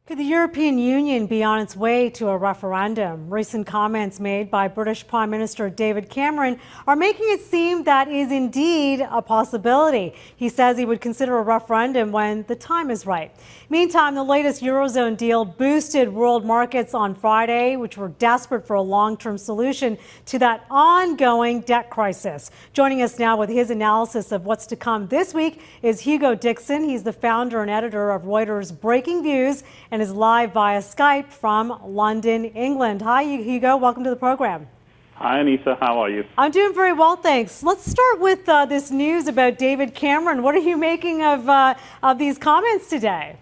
Could the European Union be on its way to a referendum? Recent comments made by British Prime Minister David Cameron are making it seem that is indeed a possibility. He says he would consider a referendum when the time is right. Meantime, the latest Eurozone deal boosted world markets on Friday, which were desperate for a long-term solution to that ongoing debt crisis. Joining us now with his analysis of what's to come this week is Hugh Dixon. He's the founder and editor of Reuters Breakingviews and is live via Skype from London, England. Hi, Hugo. Welcome to the program. Hi, Anita. How are you? I'm doing very well, thanks. Let's start with this news about David Cameron. What are you making of these comments today?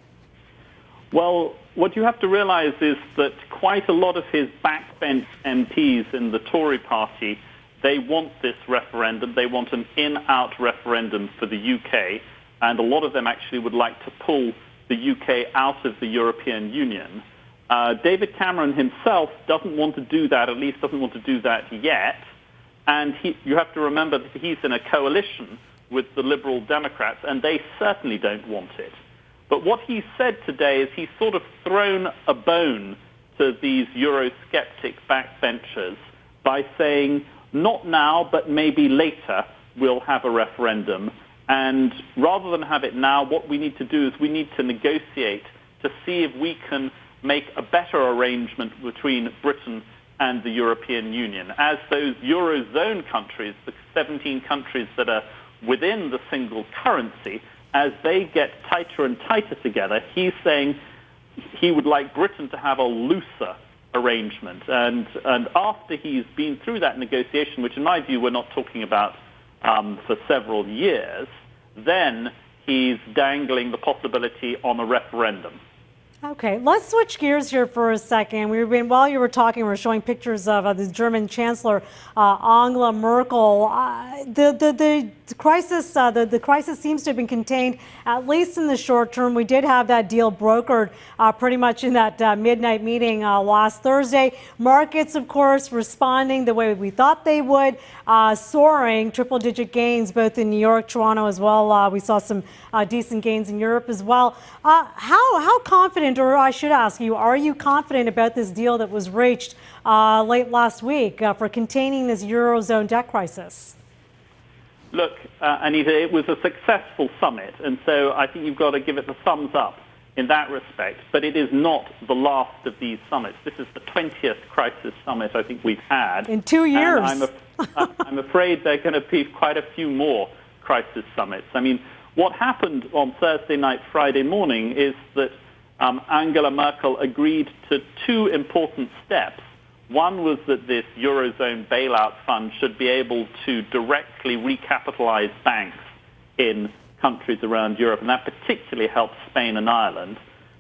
Well, what you have to realize is that quite a lot of his backbench MPs in the Tory party, they want this referendum. They want an in-out referendum for the UK, and a lot of them actually would like to pull the UK out of the European Union. David Cameron himself doesn't want to do that, at least doesn't want to do that yet. And you have to remember that he's in a coalition with the Liberal Democrats, and they certainly don't want it. But what he said today is he's sort of thrown a bone to these Eurosceptic backbenchers by saying, not now, but maybe later, we'll have a referendum. And rather than have it now, what we need to do is we need to negotiate to see if we can make a better arrangement between Britain and the European Union. As those Eurozone countries, the 17 countries that are within the single currency, as they get tighter and tighter together, he's saying he would like Britain to have a looser arrangement. And after he's been through that negotiation, which in my view we're not talking about for several years, then he's dangling the possibility on a referendum. Okay, let's switch gears here for a second. While you were talking, we were showing pictures of the German Chancellor Angela Merkel. The crisis seems to have been contained, at least in the short term. We did have that deal brokered pretty much in that midnight meeting last Thursday. Markets, of course, responding the way we thought they would, soaring, triple-digit gains both in New York, Toronto as well. We saw some decent gains in Europe as well. How confident, or I should ask you, are you confident about this deal that was reached late last week for containing this Eurozone debt crisis? Look, Anita, it was a successful summit, and so I think you've got to give it the thumbs up in that respect. But it is not the last of these summits. This is the 20th crisis summit I think we've had. In 2 years. And I'm afraid there are going to be quite a few more crisis summits. I mean, what happened on Thursday night, Friday morning is that Angela Merkel agreed to two important steps. One was that this Eurozone bailout fund should be able to directly recapitalize banks in countries around Europe, and that particularly helps Spain and Ireland.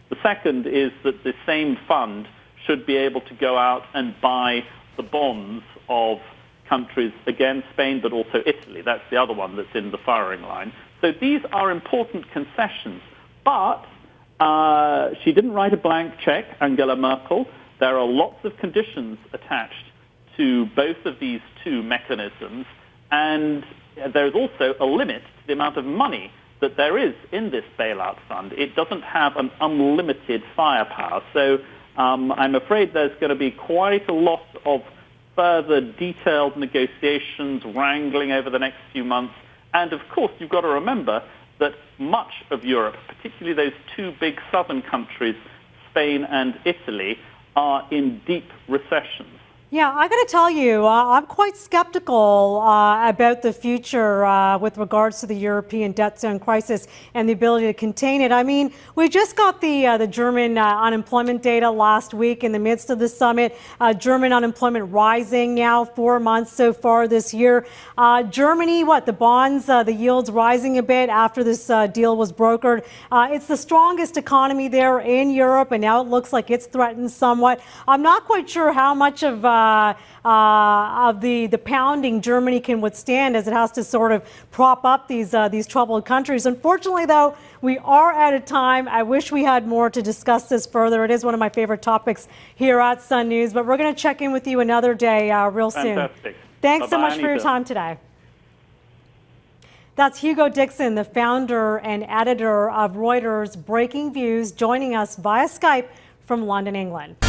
The second is that the same fund should be able to go out and buy the bonds of countries, again, Spain, but also Italy. That's the other one that's in the firing line. So these are important concessions, but she didn't write a blank check, Angela Merkel. There are lots of conditions attached to both of these two mechanisms, and there's also a limit to the amount of money that there is in this bailout fund. It doesn't have an unlimited firepower. So I'm afraid there's going to be quite a lot of further detailed negotiations, wrangling over the next few months. And of course, you've got to remember that much of Europe, particularly those two big southern countries, Spain and Italy, are in deep recessions. Yeah, I got to tell you, I'm quite skeptical about the future with regards to the European debt zone crisis and the ability to contain it. I mean, we just got the German unemployment data last week in the midst of the summit. German unemployment rising now 4 months so far this year. Germany, the bonds, the yields rising a bit after this deal was brokered. It's the strongest economy there in Europe, and now it looks like it's threatened somewhat. I'm not quite sure how much of the pounding Germany can withstand as it has to sort of prop up these troubled countries. Unfortunately, though, we are out of time. I wish we had more to discuss this further. It is one of my favorite topics here at Sun News, but we're going to check in with you another day real soon. Fantastic. Thanks so much Anita. for your time today. That's Hugh Dixon, the founder and editor of Reuters Breakingviews, joining us via Skype from London, England.